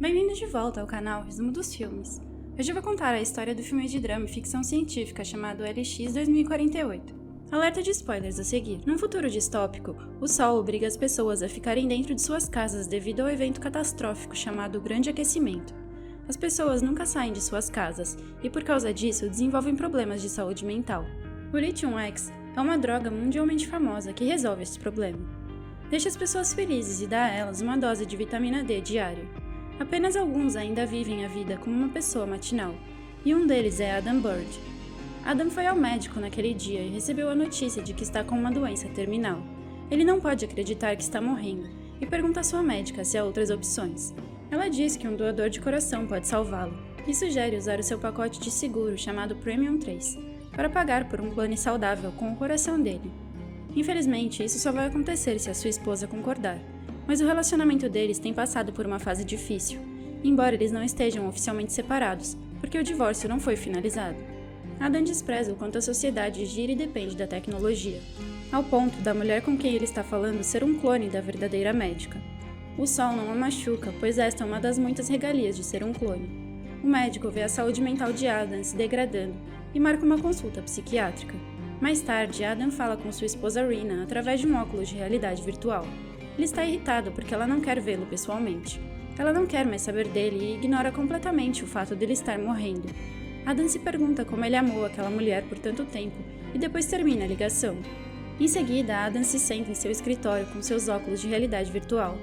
Bem-vindos de volta ao canal Resumo dos Filmes. Hoje eu vou contar a história do filme de drama e ficção científica chamado LX 2048. Alerta de spoilers a seguir. Num futuro distópico, o Sol obriga as pessoas a ficarem dentro de suas casas devido ao evento catastrófico chamado Grande Aquecimento. As pessoas nunca saem de suas casas e, por causa disso, desenvolvem problemas de saúde mental. O Lithium X é uma droga mundialmente famosa que resolve esse problema. Deixa as pessoas felizes e dá a elas uma dose de vitamina D diária. Apenas alguns ainda vivem a vida como uma pessoa matinal, e um deles é Adam Bird. Adam foi ao médico naquele dia e recebeu a notícia de que está com uma doença terminal. Ele não pode acreditar que está morrendo e pergunta à sua médica se há outras opções. Ela diz que um doador de coração pode salvá-lo e sugere usar o seu pacote de seguro chamado Premium 3 para pagar por um clone saudável com o coração dele. Infelizmente, isso só vai acontecer se a sua esposa concordar, mas o relacionamento deles tem passado por uma fase difícil, embora eles não estejam oficialmente separados, porque o divórcio não foi finalizado. Adam despreza o quanto a sociedade gira e depende da tecnologia, ao ponto da mulher com quem ele está falando ser um clone da verdadeira médica. O sol não a machuca, pois esta é uma das muitas regalias de ser um clone. O médico vê a saúde mental de Adam se degradando e marca uma consulta psiquiátrica. Mais tarde, Adam fala com sua esposa Rina através de um óculos de realidade virtual. Ele está irritado porque ela não quer vê-lo pessoalmente. Ela não quer mais saber dele e ignora completamente o fato dele estar morrendo. Adam se pergunta como ele amou aquela mulher por tanto tempo e depois termina a ligação. Em seguida, Adam se senta em seu escritório com seus óculos de realidade virtual,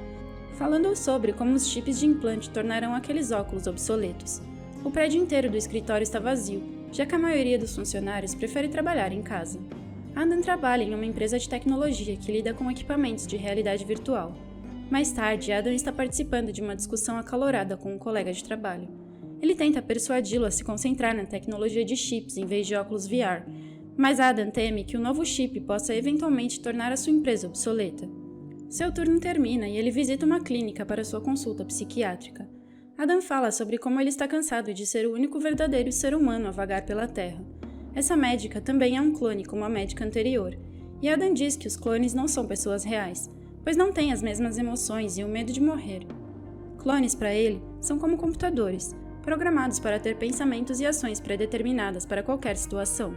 falando sobre como os chips de implante tornarão aqueles óculos obsoletos. O prédio inteiro do escritório está vazio, já que a maioria dos funcionários prefere trabalhar em casa. Adam trabalha em uma empresa de tecnologia que lida com equipamentos de realidade virtual. Mais tarde, Adam está participando de uma discussão acalorada com um colega de trabalho. Ele tenta persuadi-lo a se concentrar na tecnologia de chips em vez de óculos VR, mas Adam teme que o novo chip possa eventualmente tornar a sua empresa obsoleta. Seu turno termina e ele visita uma clínica para sua consulta psiquiátrica. Adam fala sobre como ele está cansado de ser o único verdadeiro ser humano a vagar pela Terra. Essa médica também é um clone como a médica anterior, e Adam diz que os clones não são pessoas reais, pois não têm as mesmas emoções e o medo de morrer. Clones, para ele, são como computadores, programados para ter pensamentos e ações pré-determinadas para qualquer situação.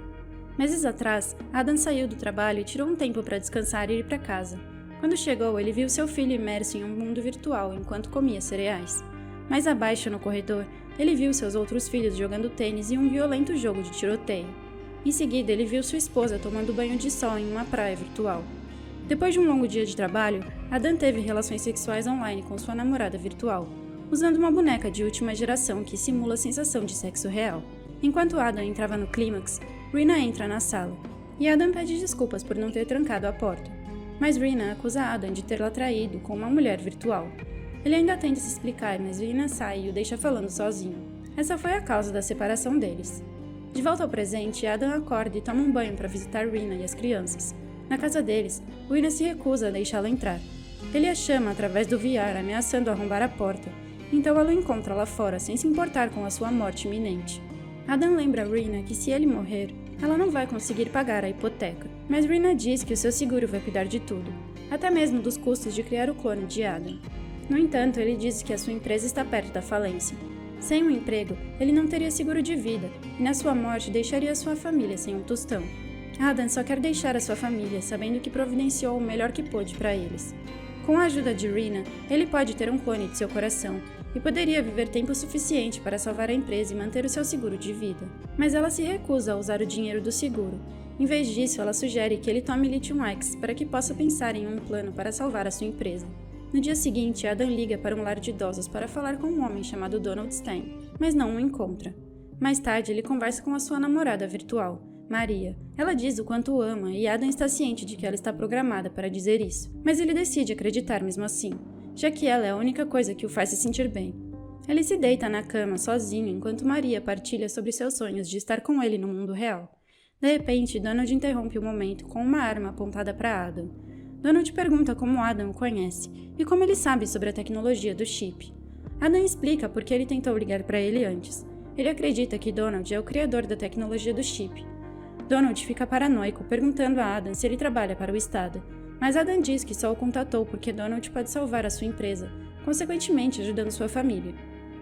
Meses atrás, Adam saiu do trabalho e tirou um tempo para descansar e ir para casa. Quando chegou, ele viu seu filho imerso em um mundo virtual enquanto comia cereais. Mais abaixo no corredor, ele viu seus outros filhos jogando tênis e um violento jogo de tiroteio. Em seguida, ele viu sua esposa tomando banho de sol em uma praia virtual. Depois de um longo dia de trabalho, Adam teve relações sexuais online com sua namorada virtual, usando uma boneca de última geração que simula a sensação de sexo real. Enquanto Adam entrava no clímax, Rina entra na sala, e Adam pede desculpas por não ter trancado a porta. Mas Rina acusa Adam de tê-la traído com uma mulher virtual. Ele ainda tenta se explicar, mas Rina sai e o deixa falando sozinho. Essa foi a causa da separação deles. De volta ao presente, Adam acorda e toma um banho para visitar Rina e as crianças. Na casa deles, Rina se recusa a deixá-lo entrar. Ele a chama através do VR, ameaçando arrombar a porta, então ela o encontra lá fora sem se importar com a sua morte iminente. Adam lembra a Rina que se ele morrer, ela não vai conseguir pagar a hipoteca, mas Rina diz que o seu seguro vai cuidar de tudo, até mesmo dos custos de criar o clone de Adam. No entanto, ele diz que a sua empresa está perto da falência. Sem um emprego, ele não teria seguro de vida, e na sua morte deixaria sua família sem um tostão. Adam só quer deixar a sua família, sabendo que providenciou o melhor que pôde para eles. Com a ajuda de Rina, ele pode ter um clone de seu coração, e poderia viver tempo suficiente para salvar a empresa e manter o seu seguro de vida. Mas ela se recusa a usar o dinheiro do seguro. Em vez disso, ela sugere que ele tome Lithium X para que possa pensar em um plano para salvar a sua empresa. No dia seguinte, Adam liga para um lar de idosos para falar com um homem chamado Donald Stein, mas não o encontra. Mais tarde, ele conversa com a sua namorada virtual, Maria. Ela diz o quanto o ama e Adam está ciente de que ela está programada para dizer isso, mas ele decide acreditar mesmo assim, já que ela é a única coisa que o faz se sentir bem. Ele se deita na cama sozinho enquanto Maria partilha sobre seus sonhos de estar com ele no mundo real. De repente, Donald interrompe o momento com uma arma apontada para Adam. Donald pergunta como Adam o conhece e como ele sabe sobre a tecnologia do chip. Adam explica por que ele tentou ligar para ele antes. Ele acredita que Donald é o criador da tecnologia do chip. Donald fica paranoico, perguntando a Adam se ele trabalha para o Estado, mas Adam diz que só o contatou porque Donald pode salvar a sua empresa, consequentemente ajudando sua família.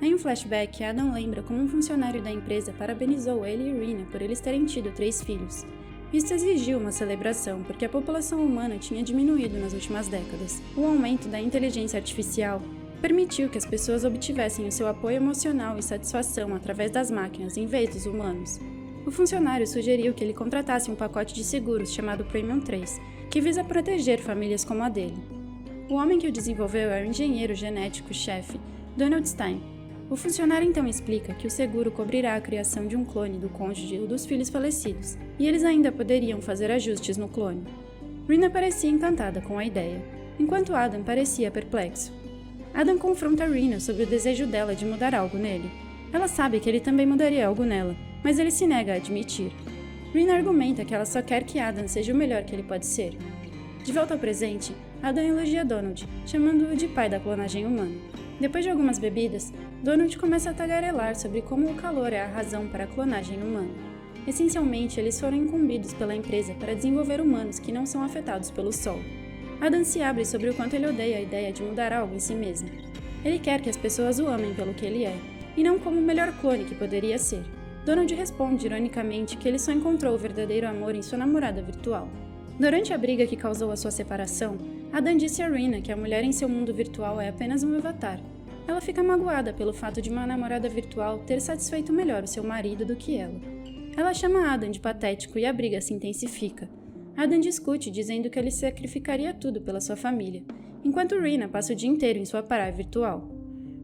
Em um flashback, Adam lembra como um funcionário da empresa parabenizou ele e Rina por eles terem tido 3 filhos. Isso exigiu uma celebração, porque a população humana tinha diminuído nas últimas décadas. O aumento da inteligência artificial permitiu que as pessoas obtivessem o seu apoio emocional e satisfação através das máquinas em vez dos humanos. O funcionário sugeriu que ele contratasse um pacote de seguros chamado Premium 3, que visa proteger famílias como a dele. O homem que o desenvolveu é o engenheiro genético-chefe, Donald Stein. O funcionário então explica que o seguro cobrirá a criação de um clone do cônjuge ou dos filhos falecidos, e eles ainda poderiam fazer ajustes no clone. Rina parecia encantada com a ideia, enquanto Adam parecia perplexo. Adam confronta Rina sobre o desejo dela de mudar algo nele. Ela sabe que ele também mudaria algo nela, mas ele se nega a admitir. Rina argumenta que ela só quer que Adam seja o melhor que ele pode ser. De volta ao presente, Adam elogia Donald, chamando-o de pai da clonagem humana. Depois de algumas bebidas, Donald começa a tagarelar sobre como o calor é a razão para a clonagem humana. Essencialmente, eles foram incumbidos pela empresa para desenvolver humanos que não são afetados pelo sol. Adam se abre sobre o quanto ele odeia a ideia de mudar algo em si mesmo. Ele quer que as pessoas o amem pelo que ele é, e não como o melhor clone que poderia ser. Donald responde ironicamente que ele só encontrou o verdadeiro amor em sua namorada virtual. Durante a briga que causou a sua separação, Adam disse a Rina que a mulher em seu mundo virtual é apenas um avatar. Ela fica magoada pelo fato de uma namorada virtual ter satisfeito melhor o seu marido do que ela. Ela chama Adam de patético e a briga se intensifica. Adam discute dizendo que ele sacrificaria tudo pela sua família, enquanto Rina passa o dia inteiro em sua praia virtual.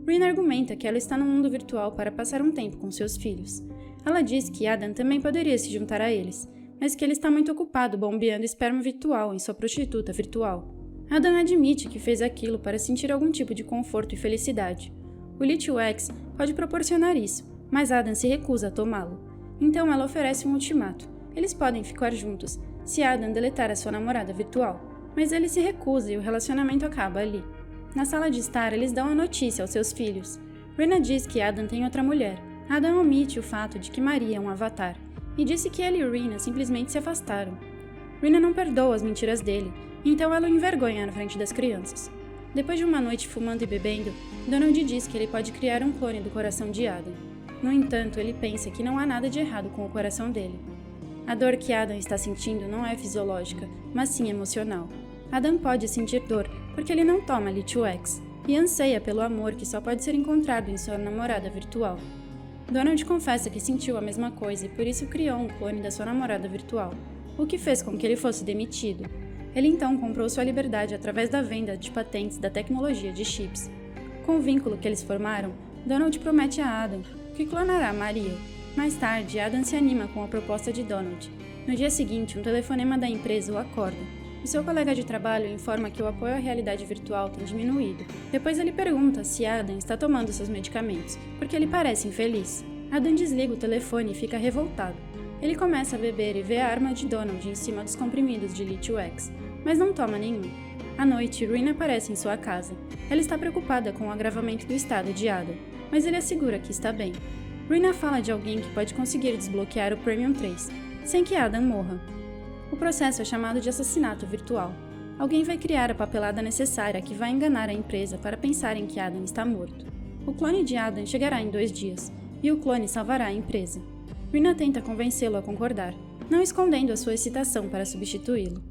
Rina argumenta que ela está no mundo virtual para passar um tempo com seus filhos. Ela diz que Adam também poderia se juntar a eles, mas que ele está muito ocupado bombeando esperma virtual em sua prostituta virtual. Adam admite que fez aquilo para sentir algum tipo de conforto e felicidade. O Lithio X pode proporcionar isso, mas Adam se recusa a tomá-lo. Então ela oferece um ultimato. Eles podem ficar juntos, se Adam deletar a sua namorada virtual, mas ele se recusa e o relacionamento acaba ali. Na sala de estar, eles dão a notícia aos seus filhos. Rina diz que Adam tem outra mulher. Adam omite o fato de que Maria é um avatar, e disse que ele e Rina simplesmente se afastaram. Rina não perdoa as mentiras dele, então ela o envergonha na frente das crianças. Depois de uma noite fumando e bebendo, Donald diz que ele pode criar um clone do coração de Adam. No entanto, ele pensa que não há nada de errado com o coração dele. A dor que Adam está sentindo não é fisiológica, mas sim emocional. Adam pode sentir dor porque ele não toma Lithio X, e anseia pelo amor que só pode ser encontrado em sua namorada virtual. Donald confessa que sentiu a mesma coisa e por isso criou um clone da sua namorada virtual, o que fez com que ele fosse demitido. Ele então comprou sua liberdade através da venda de patentes da tecnologia de chips. Com o vínculo que eles formaram, Donald promete a Adam que clonará Maria. Mais tarde, Adam se anima com a proposta de Donald. No dia seguinte, um telefonema da empresa o acorda. O seu colega de trabalho informa que o apoio à realidade virtual tem diminuído. Depois ele pergunta se Adam está tomando seus medicamentos, porque ele parece infeliz. Adam desliga o telefone e fica revoltado. Ele começa a beber e vê a arma de Donald em cima dos comprimidos de Lithio X, mas não toma nenhum. À noite, Rina aparece em sua casa. Ela está preocupada com o agravamento do estado de Adam, mas ele assegura que está bem. Rina fala de alguém que pode conseguir desbloquear o Premium 3, sem que Adam morra. O processo é chamado de assassinato virtual. Alguém vai criar a papelada necessária que vai enganar a empresa para pensarem que Adam está morto. O clone de Adam chegará em 2 dias, e o clone salvará a empresa. Rina tenta convencê-lo a concordar, não escondendo a sua excitação para substituí-lo.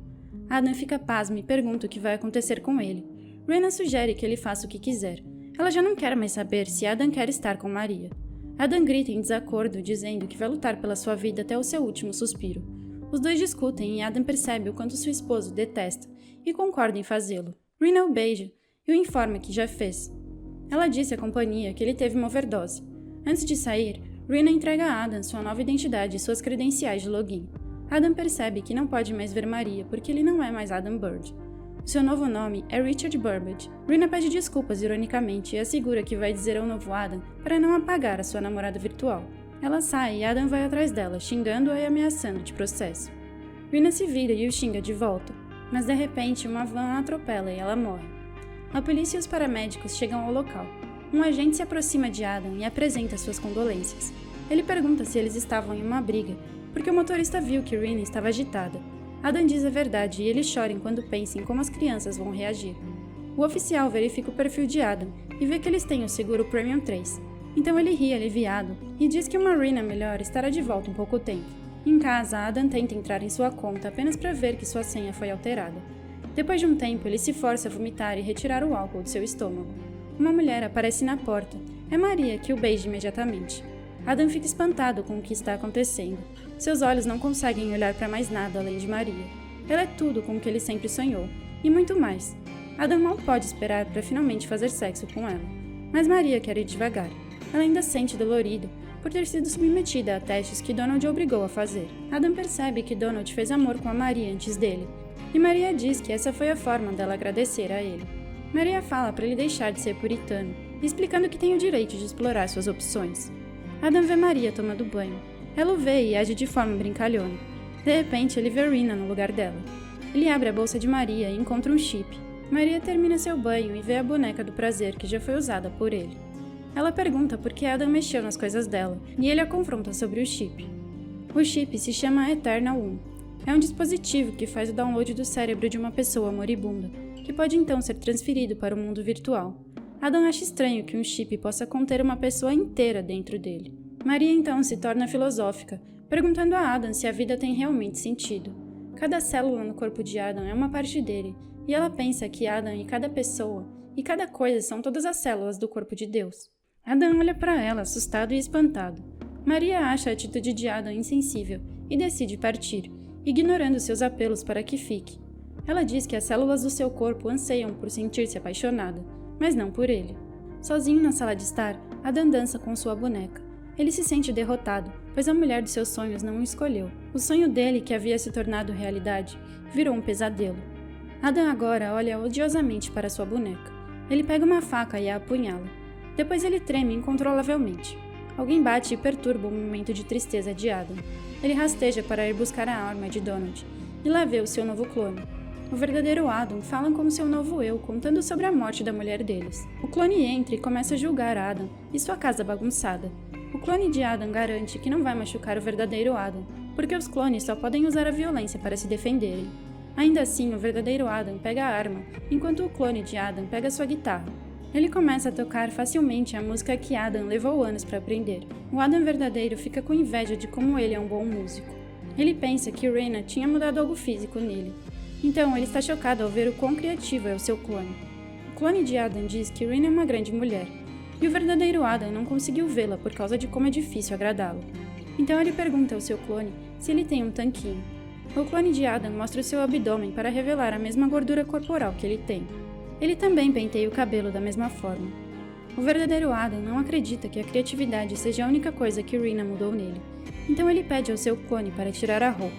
Adam fica pasmo e pergunta o que vai acontecer com ele. Rina sugere que ele faça o que quiser. Ela já não quer mais saber se Adam quer estar com Maria. Adam grita em desacordo, dizendo que vai lutar pela sua vida até o seu último suspiro. Os dois discutem e Adam percebe o quanto seu esposo detesta e concorda em fazê-lo. Rina o beija e o informa que já fez. Ela disse à companhia que ele teve uma overdose. Antes de sair, Rina entrega a Adam sua nova identidade e suas credenciais de login. Adam percebe que não pode mais ver Maria porque ele não é mais Adam Bird. Seu novo nome é Richard Burbage. Rina pede desculpas ironicamente e assegura que vai dizer ao novo Adam para não apagar a sua namorada virtual. Ela sai e Adam vai atrás dela, xingando-a e ameaçando de processo. Rina se vira e o xinga de volta, mas de repente uma van a atropela e ela morre. A polícia e os paramédicos chegam ao local. Um agente se aproxima de Adam e apresenta suas condolências. Ele pergunta se eles estavam em uma briga, porque o motorista viu que Rina estava agitada. Adam diz a verdade e ele chora enquanto pensa em como as crianças vão reagir. O oficial verifica o perfil de Adam e vê que eles têm o seguro Premium 3. Então ele ri aliviado e diz que uma Rina melhor estará de volta em pouco tempo. Em casa, Adam tenta entrar em sua conta apenas para ver que sua senha foi alterada. Depois de um tempo, ele se força a vomitar e retirar o álcool de seu estômago. Uma mulher aparece na porta. É Maria, que o beija imediatamente. Adam fica espantado com o que está acontecendo. Seus olhos não conseguem olhar para mais nada além de Maria. Ela é tudo com o que ele sempre sonhou, e muito mais. Adam mal pode esperar para finalmente fazer sexo com ela. Mas Maria quer ir devagar. Ela ainda sente dolorido por ter sido submetida a testes que Donald obrigou a fazer. Adam percebe que Donald fez amor com a Maria antes dele, e Maria diz que essa foi a forma dela agradecer a ele. Maria fala para ele deixar de ser puritano, explicando que tem o direito de explorar suas opções. Adam vê Maria tomando banho. Ela o vê e age de forma brincalhona. De repente, ele vê Rina no lugar dela. Ele abre a bolsa de Maria e encontra um chip. Maria termina seu banho e vê a boneca do prazer que já foi usada por ele. Ela pergunta por que Adam mexeu nas coisas dela, e ele a confronta sobre o chip. O chip se chama Eternal 1. É um dispositivo que faz o download do cérebro de uma pessoa moribunda, que pode então ser transferido para o mundo virtual. Adam acha estranho que um chip possa conter uma pessoa inteira dentro dele. Maria então se torna filosófica, perguntando a Adam se a vida tem realmente sentido. Cada célula no corpo de Adam é uma parte dele, e ela pensa que Adam e cada pessoa e cada coisa são todas as células do corpo de Deus. Adam olha para ela, assustado e espantado. Maria acha a atitude de Adam insensível e decide partir, ignorando seus apelos para que fique. Ela diz que as células do seu corpo anseiam por sentir-se apaixonada, mas não por ele. Sozinho na sala de estar, Adam dança com sua boneca. Ele se sente derrotado, pois a mulher de seus sonhos não o escolheu. O sonho dele, que havia se tornado realidade, virou um pesadelo. Adam agora olha odiosamente para sua boneca. Ele pega uma faca e a apunhala. Depois ele treme incontrolavelmente. Alguém bate e perturba o momento de tristeza de Adam. Ele rasteja para ir buscar a arma de Donald, e lá vê o seu novo clone. O verdadeiro Adam fala com seu novo eu, contando sobre a morte da mulher deles. O clone entra e começa a julgar Adam e sua casa bagunçada. O clone de Adam garante que não vai machucar o verdadeiro Adam, porque os clones só podem usar a violência para se defenderem. Ainda assim, o verdadeiro Adam pega a arma, enquanto o clone de Adam pega sua guitarra. Ele começa a tocar facilmente a música que Adam levou anos para aprender. O Adam verdadeiro fica com inveja de como ele é um bom músico. Ele pensa que Rina tinha mudado algo físico nele. Então, ele está chocado ao ver o quão criativo é o seu clone. O clone de Adam diz que Rina é uma grande mulher, e o verdadeiro Adam não conseguiu vê-la por causa de como é difícil agradá-lo. Então ele pergunta ao seu clone se ele tem um tanquinho. O clone de Adam mostra o seu abdômen para revelar a mesma gordura corporal que ele tem. Ele também penteia o cabelo da mesma forma. O verdadeiro Adam não acredita que a criatividade seja a única coisa que Rina mudou nele, então ele pede ao seu clone para tirar a roupa.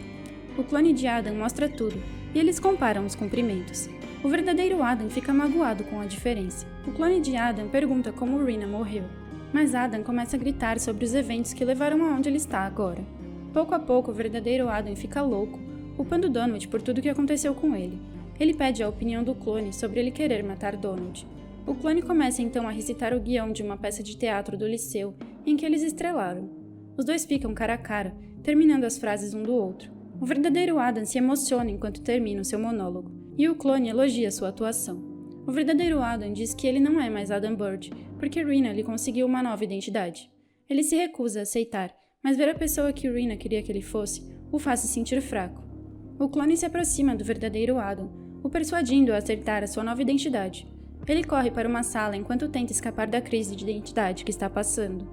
O clone de Adam mostra tudo, e eles comparam os comprimentos. O verdadeiro Adam fica magoado com a diferença. O clone de Adam pergunta como Rina morreu, mas Adam começa a gritar sobre os eventos que levaram aonde ele está agora. Pouco a pouco, o verdadeiro Adam fica louco, culpando Donald por tudo o que aconteceu com ele. Ele pede a opinião do clone sobre ele querer matar Donald. O clone começa então a recitar o guião de uma peça de teatro do liceu em que eles estrelaram. Os dois ficam cara a cara, terminando as frases um do outro. O verdadeiro Adam se emociona enquanto termina o seu monólogo, e o clone elogia sua atuação. O verdadeiro Adam diz que ele não é mais Adam Bird, porque Rina lhe conseguiu uma nova identidade. Ele se recusa a aceitar, mas ver a pessoa que Rina queria que ele fosse o faz se sentir fraco. O clone se aproxima do verdadeiro Adam, o persuadindo a aceitar a sua nova identidade. Ele corre para uma sala enquanto tenta escapar da crise de identidade que está passando.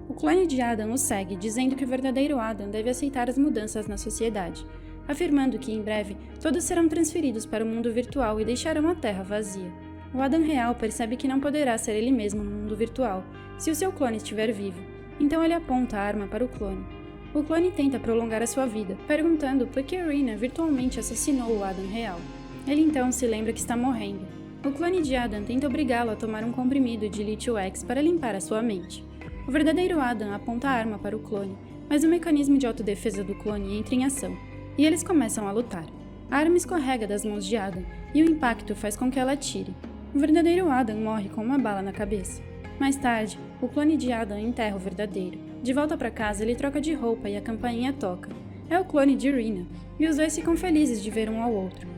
O clone de Adam o segue, dizendo que o verdadeiro Adam deve aceitar as mudanças na sociedade, afirmando que em breve todos serão transferidos para o mundo virtual e deixarão a Terra vazia. O Adam real percebe que não poderá ser ele mesmo no mundo virtual, se o seu clone estiver vivo, então ele aponta a arma para o clone. O clone tenta prolongar a sua vida, perguntando por que Rina virtualmente assassinou o Adam real. Ele então se lembra que está morrendo. O clone de Adam tenta obrigá-lo a tomar um comprimido de lítio X para limpar a sua mente. O verdadeiro Adam aponta a arma para o clone, mas o mecanismo de autodefesa do clone entra em ação, e eles começam a lutar. A arma escorrega das mãos de Adam, e o impacto faz com que ela atire. O verdadeiro Adam morre com uma bala na cabeça. Mais tarde, o clone de Adam enterra o verdadeiro. De volta para casa, ele troca de roupa e a campainha toca. É o clone de Rina, e os dois ficam felizes de ver um ao outro.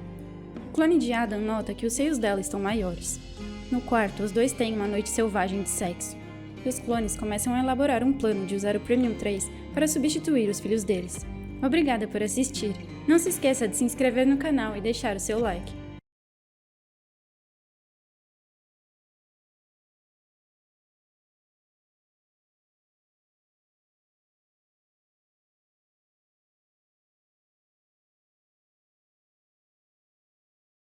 clone de Adam nota que os seios dela estão maiores. No quarto, os dois têm uma noite selvagem de sexo. E os clones começam a elaborar um plano de usar o Premium 3 para substituir os filhos deles. Obrigada por assistir. Não se esqueça de se inscrever no canal e deixar o seu like.